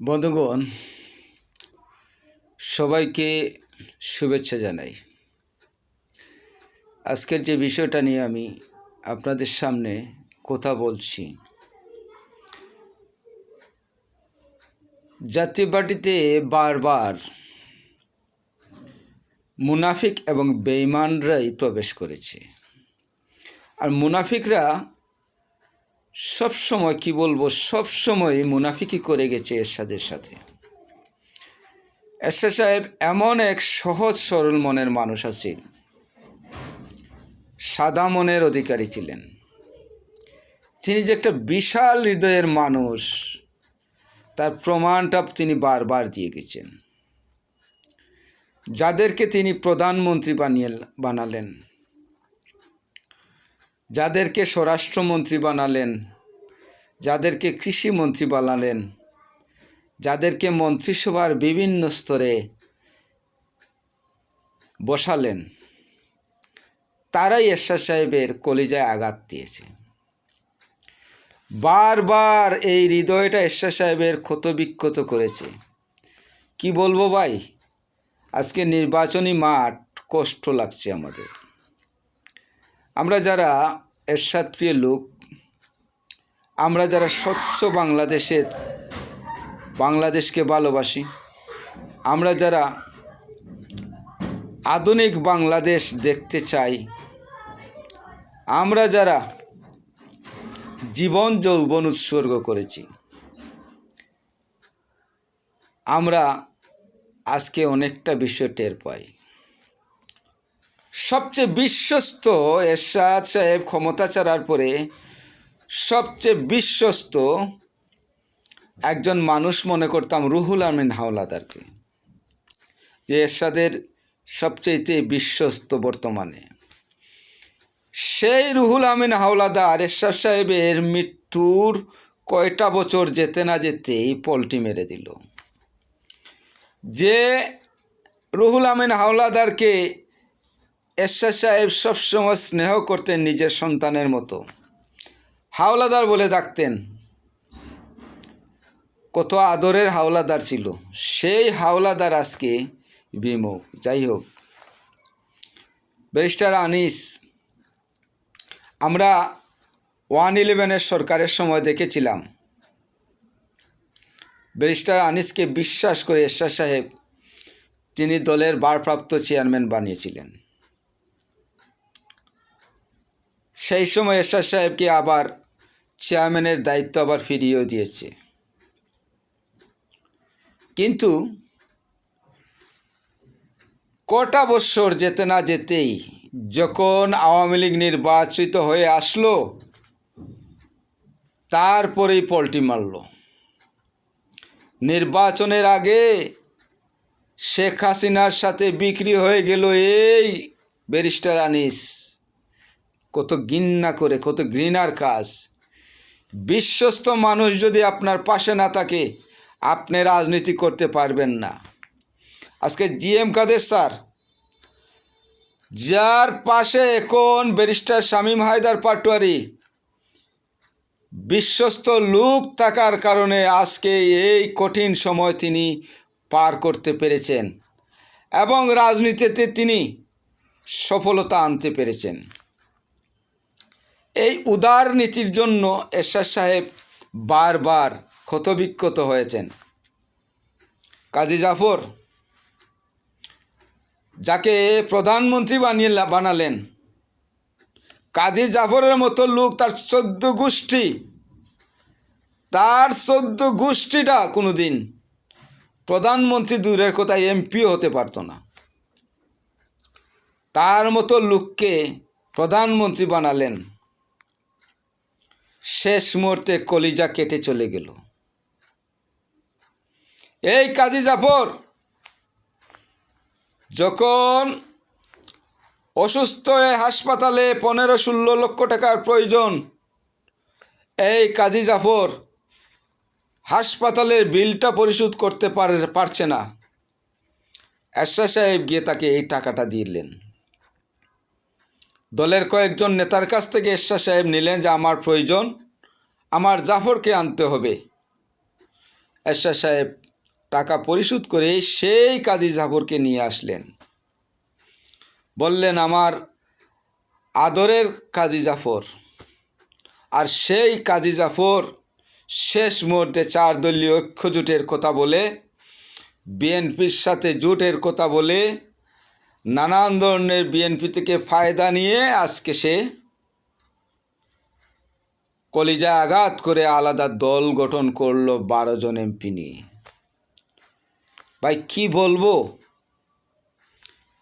বন্ধুগণ, সবাইকে শুভেচ্ছা জানাই। আজকের যে বিষয়টা নিয়ে আমি আপনাদের সামনে কথা বলছি, জাতীয় পার্টিতে বারবার মুনাফিক এবং বেঈমানরাই প্রবেশ করেছে। আর মুনাফিকরা সবসময় সবসময় মুনাফিকই করে গেছে এরশাদের সাথে। এরশাদ সাহেব এমন এক সহজ সরল মনের মানুষ আছেন, সাদা মনের অধিকারী ছিলেন। তিনি যে একটা বিশাল হৃদয়ের মানুষ, তার প্রমাণটা তিনি বারবার দিয়ে গেছেন। যাদেরকে তিনি প্রধানমন্ত্রী বানালেন, যাদেরকে স্বরাষ্ট্রমন্ত্রী বানালেন, যাদেরকে কৃষিমন্ত্রী বানালেন, যাদেরকে মন্ত্রিসভার বিভিন্ন স্তরে বসালেন, তারাই এরশাদ সাহেবের কলিজায় আঘাত দিয়েছে। বারবার এই হৃদয়টা এরশাদ সাহেবের ক্ষতবিক্ষত করেছে। কি বলবো ভাই, আজকে নির্বাচনী মাঠ কষ্ট লাগছে আমাদের। আমরা যারা এরশাদ প্রিয় লোক, আমরা যারা স্বচ্ছ বাংলাদেশকে ভালোবাসি, আমরা যারা আধুনিক বাংলাদেশ দেখতে চাই, আমরা যারা জীবন যৌবন উৎসর্গ করেছি, আমরা আজকে অনেকটা বিষয় টের পাই। সবচেয়ে বিশ্বস্ত এরশাদ সাহেব ক্ষমতা ছাড়ার পরে সবচেয়ে বিশ্বস্ত একজন মানুষ মনে করতাম রুহুল আমিন হাওলাদারকে, যে এরশাদের সবচেয়ে বিশ্বস্ত বর্তমানে। সেই রুহুল আমিন হাওলাদার এরশাদ সাহেবের মৃত্যুর কয়টা বছর যেতে না যেতেই পল্টি মেরে দিল। যে রুহুল আমিন হাওলাদারকে এরশাদ সাহেব সবসময় স্নেহ করতেন নিজের সন্তানের মতো, হাওলাদার বলে ডাকতেন, কত আদরের হাওলাদার ছিল, সেই হাওলাদার আজকে বিমুখ। যাই হোক, ব্যারিস্টার আনিস, আমরা 111 সরকারের সময় দেখেছিলাম ব্যারিস্টার আনিসকে বিশ্বাস করে এরশাদ সাহেব তিনি দলের ভারপ্রাপ্ত চেয়ারম্যান বানিয়েছিলেন। সেই সময় এরশাদ সাহেবকে আবার চেয়ারম্যানের দায়িত্ব আবার ফিরিয়েও দিয়েছে। কিন্তু কটা বছর যেতে না যেতেই যখন আওয়ামী লীগ নির্বাচিত হয়ে আসলো, তারপরেই পল্টি মারল। নির্বাচনের আগে শেখ হাসিনার সাথে বিক্রি হয়ে গেল এই ব্যারিস্টার আনিস। কত ঘৃণা করে, কত ঘৃণার কাজ। বিশ্বস্ত মানুষ যদি আপনার পাশে না থাকে, আপনি রাজনীতি করতে পারবেন না। আজকে জিএম কাদের স্যার, যার পাশে এখন ব্যারিস্টার শামীম হায়দার পাটোয়ারি, বিশ্বস্ত লোক থাকার কারণে আজকে এই কঠিন সময় তিনি পার করতে পেরেছেন এবং রাজনীতিতে তিনি সফলতা আনতে পেরেছেন। এই উদার নীতির জন্য এরশাদ সাহেব বারবার ক্ষতবিক্ষত হয়েছেন। কাজী জাফর, যাকে প্রধানমন্ত্রী বানালেন, কাজী জাফরের মতো লোক, তার 14 গোষ্ঠীটা কোনোদিন প্রধানমন্ত্রী দূরের কথা এমপিও হতে পারত না। তার মতো লোককে প্রধানমন্ত্রী বানালেন, শেষ মুহূর্তে কলিজা কেটে চলে গেল। এই কাজী জাফর যখন অসুস্থ হয়ে হাসপাতালে 15-16 লক্ষ টাকার প্রয়োজন, এই কাজী জাফর হাসপাতালের বিলটা পরিশোধ করতে পারছে না, এরশাদ সাহেব গিয়ে তাকে এই টাকাটা দিলেন। দলের কয়েকজন নেতার কাছ থেকে এরশাদ সাহেব নিলেন যে আমার প্রয়োজন, আমার জাফরকে আনতে হবে। এরশাদ সাহেব টাকা পরিশোধ করে সেই কাজী জাফরকে নিয়ে আসলেন, বললেন আমার আদরের কাজী জাফর। আর সেই কাজী জাফর শেষ মুহূর্তে 4 দলীয় ঐক্য জোটের কথা বলে, বিএনপির সাথে জোটের কথা বলে, নানান ধরনের বিএনপি থেকে ফায়দা নিয়ে আজকে সে কলিজায় আঘাত করে আলাদা দল গঠন করলো 12 জন এমপি নিয়ে। ভাই কি বলবো,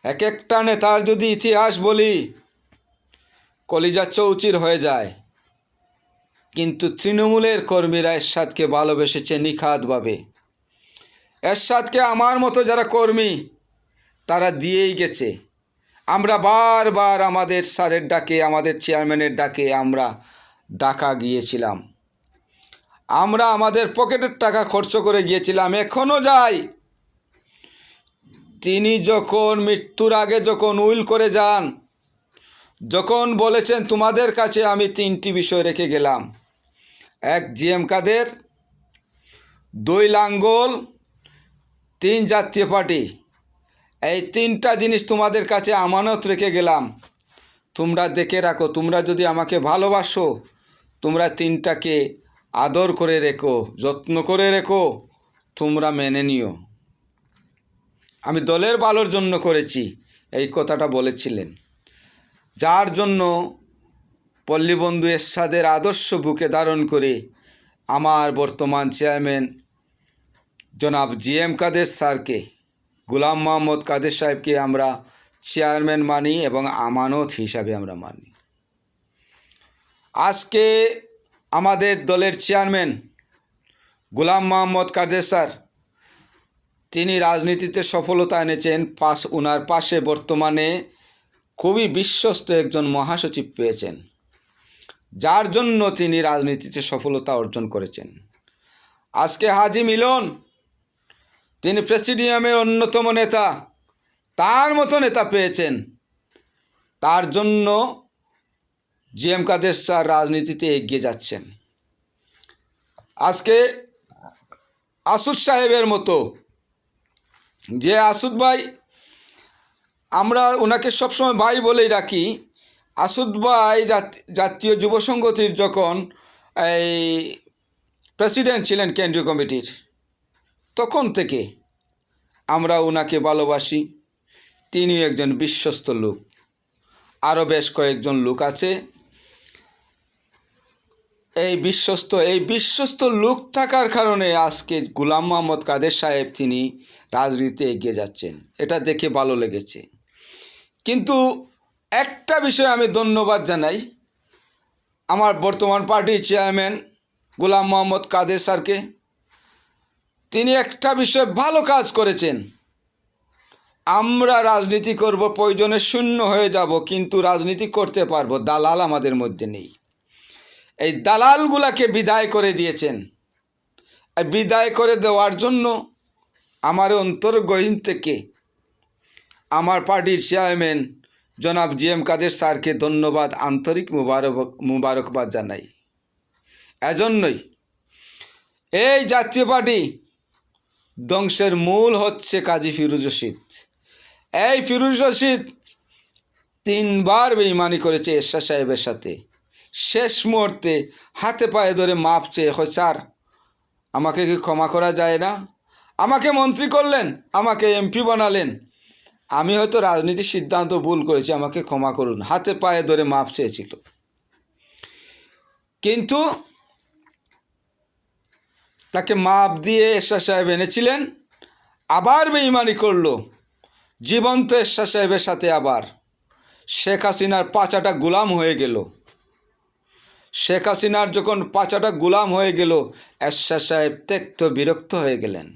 এক একটা নেতার যদি ইতিহাস বলি কলিজা চৌচির হয়ে যায়। কিন্তু তৃণমূলের কর্মীরা এরশাদকে ভালোবেসেছে নিখাতভাবে। এরশাদকে আমার মতো যারা কর্মী তারা দিয়েই গেছে। আমরা বারবার আমাদের স্যারের ডাকে, আমাদের চেয়ারম্যানের ডাকে আমরা ডাকা গিয়েছিলাম, আমরা আমাদের পকেটের টাকা খরচ করে গিয়েছিলাম, এখনও যাই। তিনি যখন মৃত্যুর আগে যখন উইল করে যান, যখন বলেছেন তোমাদের কাছে আমি 3টি বিষয় রেখে গেলাম, 1 জিএম কাদের, 2 লাঙ্গল, 3 জাতীয় পার্টি, এই 3টা জিনিস তোমাদের কাছে আমানত রেখে গেলাম, তোমরা দেখে রাখো। তোমরা যদি আমাকে ভালোবাসো তোমরা 3টাকে আদর করে রেখো, যত্ন করে রেখো, তোমরা মেনে নিও। আমি দলের ভালোর জন্য করেছি, এই কথাটা বলেছিলেন। যার জন্য পল্লীবন্ধু এরশাদের আদর্শ বুকে ধারণ করে আমার বর্তমান চেয়ারম্যান জনাব জিএম কাদের স্যারকে, গোলাম মোহাম্মদ কাদের সাহেবকে আমরা চেয়ারম্যান মানি এবং আমানত হিসাবে আমরা মানি। আজকে আমাদের দলের চেয়ারম্যান গোলাম মোহাম্মদ কাদের স্যার, তিনি রাজনীতিতে সফলতা এনেছেন। ওনার পাশে বর্তমানে খুবই বিশ্বস্ত একজন মহাসচিব পেয়েছেন, যার জন্য তিনি রাজনীতিতে সফলতা অর্জন করেছেন। আজকে হাজি মিলন, তিনি প্রেসিডিয়ামের অন্যতম নেতা, তার মতো নেতা পেয়েছেন। তার জন্য জিএম কাদের স্যার রাজনীতিতে এগিয়ে যাচ্ছেন। আজকে আসুদ সাহেবের মতো, যে আসুদ ভাই, আমরা ওনাকে সবসময় ভাই বলেই রাখি। আসুদ ভাই জাতীয় যুব সংগতির যখন এই প্রেসিডেন্ট ছিলেন কেন্দ্রীয় কমিটির, তখন থেকে আমরা ওনাকে ভালোবাসি। তিনি একজন বিশ্বস্ত লোক, আরও বেশ কয়েকজন লোক আছে। এই বিশ্বস্ত লোক থাকার কারণে আজকে গোলাম মোহাম্মদ কাদের সাহেব তিনি রাজনীতিতে এগিয়ে যাচ্ছেন, এটা দেখে ভালো লেগেছে। কিন্তু একটা বিষয় আমি ধন্যবাদ জানাই আমার বর্তমান পার্টির চেয়ারম্যান গোলাম মোহাম্মদ কাদের স্যারকে। তিনি একটা বিষয় ভালো কাজ করেছেন। আমরা রাজনীতি করব, প্রয়োজনে শূন্য হয়ে যাব, কিন্তু রাজনীতি করতে পারবো, দালাল আমাদের মধ্যে নেই। এই দালালগুলাকে বিদায় করে দিয়েছেন। বিদায় করে দেওয়ার জন্য আমার অন্তর্গহীন থেকে আমার পার্টির চেয়ারম্যান জনাব জিএম কাদের স্যারকে ধন্যবাদ, আন্তরিক মুবারকবাদ জানাই। এজন্যই এই জাতীয় পার্টি ধ্বংসের মূল হচ্ছে কাজী ফিরোজ রশিদ। এই ফিরোজ রশিদ 3বার বেঈমানি করেছে এরশাদ সাহেবের সাথে। শেষ মুহূর্তে হাতে পায়ে ধরে মাপ চেয়ে, স্যার আমাকে কি ক্ষমা করা যায় না? আমাকে মন্ত্রী করলেন, আমাকে এমপি বানালেন, আমি হয়তো রাজনীতির সিদ্ধান্ত ভুল করেছি, আমাকে ক্ষমা করুন, হাতে পায়ে ধরে মাপ চেয়েছিল। কিন্তু তাকে মাপ দিয়ে এরশাদ সাহেব এনেছিলেন, আবার বেঈমানি করলো জীবন্ত এরশাদ সাহেবের সাথে। আবার শেখ হাসিনার পাচাটা গোলাম হয়ে গেল। শেখ হাসিনার যখন পাচাটা গোলাম হয়ে গেল, এরশাদ সাহেব ত্যক্ত বিরক্ত হয়ে গেলেন।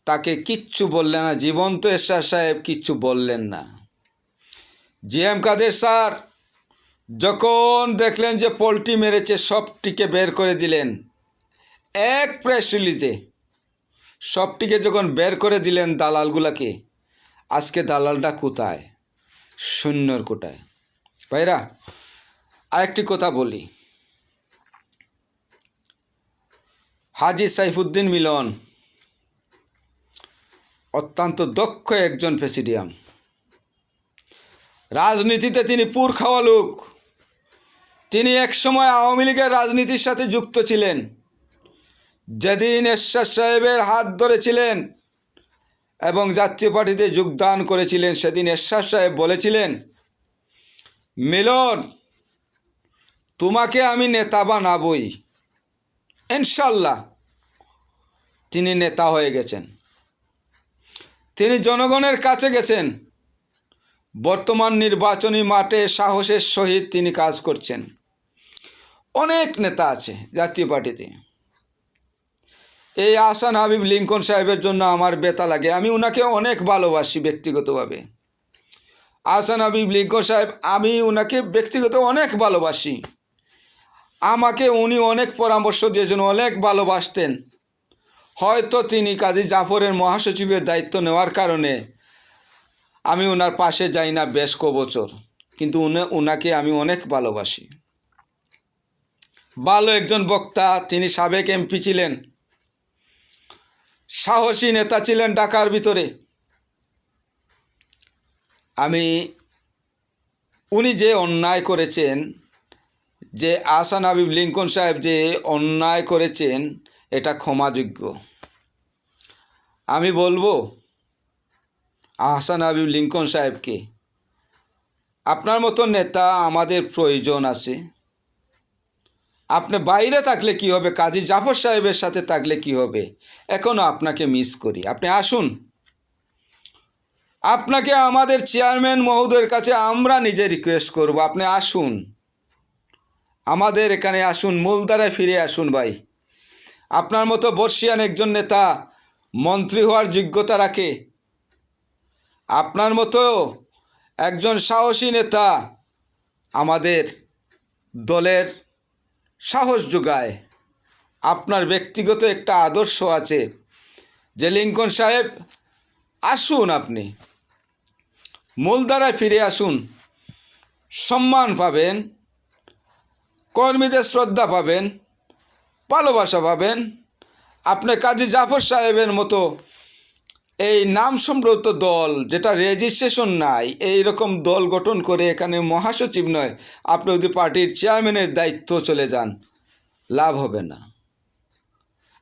তাকে কিচ্ছু বললেন না, জীবন্ত এরশাদ সাহেব কিচ্ছু বললেন না। জিএম কাদের স্যার যখন দেখলেন যে পোল্টি মেরেছে, সবটিকে বের করে দিলেন এক প্রেস রিলিজে। সবটিকে যখন বের করে দিলেন দালালগুলাকে, আজকে দালালটা কোথায়? শূন্যর কোটায়। ভাইরা, আরেকটি কথা বলি, হাজী সাইফুদ্দিন মিলন অত্যন্ত দক্ষ একজন প্রেসিডিয়াম। রাজনীতিতে তিনি পুর খাওয়া লোক। তিনি একসময় আওয়ামী লীগের রাজনীতির সাথে যুক্ত ছিলেন। যেদিন এরশাদ সাহেবের হাত ধরেছিলেন এবং জাতীয় পার্টিতে যোগদান করেছিলেন, সেদিন এরশাদ সাহেব বলেছিলেন, মিলন, তোমাকে আমি নেতা বানাবই। ইনশাল্লাহ তিনি নেতা হয়ে গেছেন। তিনি জনগণের কাছে গেছেন। বর্তমান নির্বাচনী মাঠে সাহসের সহিত তিনি কাজ করছেন। অনেক নেতা আছে জাতীয় পার্টিতে। এই আহসান হাবীব লিঙ্কন সাহেবের জন্য আমার ব্যথা লাগে। আমি ওনাকে অনেক ভালোবাসি ব্যক্তিগতভাবে। আহসান হাবীব লিঙ্কন সাহেব, আমি ওনাকে ব্যক্তিগত অনেক ভালোবাসি। আমাকে উনি অনেক পরামর্শ দিয়েছেন, অনেক ভালোবাসতেন। হয়তো তিনি কাজী জাফরের মহাসচিবের দায়িত্ব নেওয়ার কারণে আমি ওনার পাশে যাই না বেশ কবছর, কিন্তু ওনাকে আমি অনেক ভালোবাসি। ভালো একজন বক্তা। তিনি সাবেক এমপি ছিলেন, সাহসী নেতা ছিলেন ঢাকার ভিতরে। উনি যে অন্যায় করেছেন, যে আহসান হাবীব লিঙ্কন সাহেব যে অন্যায় করেছেন, এটা ক্ষমাযোগ্য। আমি বলবো আহসান হাবীব লিঙ্কন সাহেবকে, আপনার মতো নেতা আমাদের প্রয়োজন আছে। আপনি বাইরে থাকলে কি হবে, কাজী জাফর সাহেবের সাথে থাকলে কি হবে, এখনও আপনাকে মিস করি। আপনি আসুন। আপনাকে আমাদের চেয়ারম্যান মহোদয়ের কাছে আমরা নিজে রিকোয়েস্ট করব, আপনি আসুন, আমাদের এখানে আসুন, মূলধারায় ফিরে আসুন ভাই। আপনার মতো বর্ষিয়ান একজন নেতা মন্ত্রী হওয়ার যোগ্যতা রাখে। আপনার মতো একজন সাহসী নেতা আমাদের দলের সাহস যোগায়। আপনার ব্যক্তিগত একটা আদর্শ আছে যে লিঙ্কন সাহেব, আসুন, আপনি মূলধারায় ফিরে আসুন। সম্মান পাবেন, কর্মীদের শ্রদ্ধা পাবেন, ভালোবাসা পাবেন। আপনি কাজী জাফর সাহেবের মতো এই নাম সম্ভ্রান্ত দল, যেটা রেজিস্ট্রেশন নাই, এই রকম দল গঠন করে এখানে মহাসচিব নয়, আপনি যদি পার্টির চেয়ারম্যানের দায়িত্ব চলে যান, লাভ হবে না।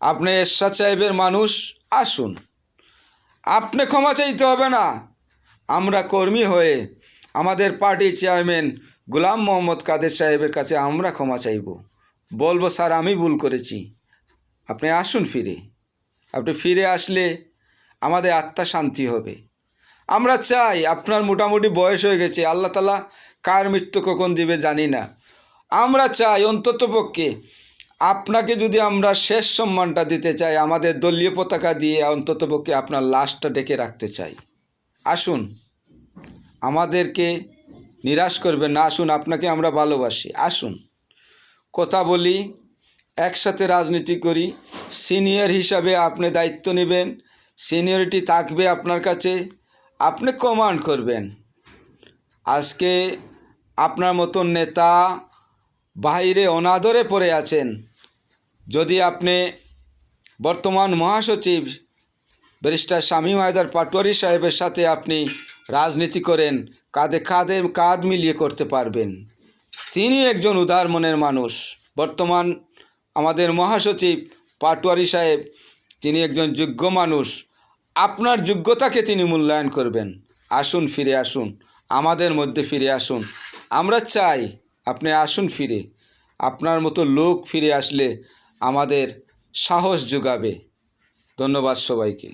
আপনি এরশাদ সাহেবের মানুষ, আসুন। আপনি ক্ষমা চাইতে হবে না। আমরা কর্মী হয়ে আমাদের পার্টির চেয়ারম্যান গোলাম মোহাম্মদ কাদের সাহেবের কাছে আমরা ক্ষমা চাইব, বলবো স্যার আমি ভুল করেছি, আপনি আসুন ফিরে। আপনি ফিরে আসলে আমাদের আত্মা শান্তি হবে। আমরা চাই, আপনার মোটামুটি বয়স হয়ে গেছে, আল্লাহ তাআলা কার মৃত্যু কখন দিবে জানি না। আমরা চাই অন্ততপক্ষে আপনাকে যদি আমরা শেষ সম্মানটা দিতে চাই, আমাদের দলীয় পতাকা দিয়ে অন্ততপক্ষে আপনার লাশটা ডেকে রাখতে চাই। আসুন, আমাদেরকে নিরাশ করবেন না। আসুন, আপনাকে আমরা ভালোবাসি। আসুন, কথা বলি, একসাথে রাজনীতি করি। সিনিয়র হিসাবে আপনি দায়িত্ব নেবেন, সিনিয়রিটি থাকবে আপনার কাছে, আপনি কমান্ড করবেন। আজকে আপনার মতন নেতা বাইরে অনাদরে পড়ে আছেন। যদি আপনি বর্তমান মহাসচিব ব্যারিস্টার শামীম হায়দার পাটোয়ারী সাহেবের সাথে আপনি রাজনীতি করেন, কাঁধ মিলিয়ে করতে পারবেন। তিনি একজন উদার মনের মানুষ। বর্তমান আমাদের মহাসচিব পাটোয়ারী সাহেব, তিনি একজন যোগ্য মানুষ। আপনার যোগ্যতাকে তিনি মূল্যায়ন করবেন। আসুন, ফিরে আসুন, আমাদের মধ্যে ফিরে আসুন। আমরা চাই আপনি আসুন ফিরে। আপনার মতো লোক ফিরে আসলে আমাদের সাহস যোগাবে। ধন্যবাদ সবাইকে।